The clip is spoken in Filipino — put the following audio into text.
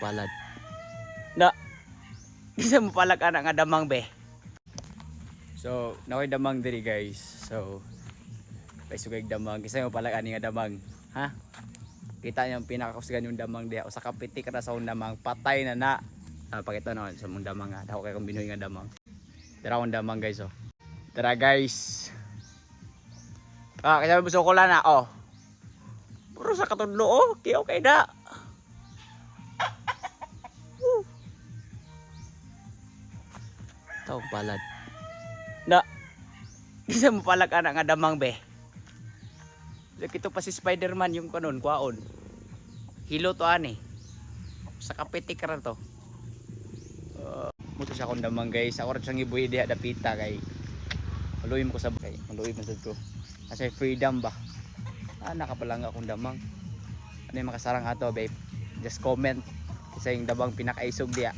palad. Na isa mo pala ka nga damang be. So, nakoy damang diri guys. So, paisugay damang. Isa mo pala ani nga damang, ha? Kita niyo pinakakusgan yung damang diha. Usa ka pitik ra sa damang patay na. Pakita na sa mong damang nga. Dako kay kung binuhi nga damang. Tara akong damang guys oh. Tara guys. Kasi gusto ko lang na oh. Puro sa katudlo oh. Okay na. Taong palad. Na isa mo pala ka nga damang be. Ito pa si Spider-Man yung kanon, kwaon. Hilo to ani. Sa kapitik ra to. Muto siya kong damang guys. Ako rin siyang ibuhi diha dapita kay maluim ko sa kay maluim man ko. Kasi freedom ba. Nakapalanga akong damang. Ano yung makasarang ato babe? Just comment. Kasi yung damang pinakaisog diha.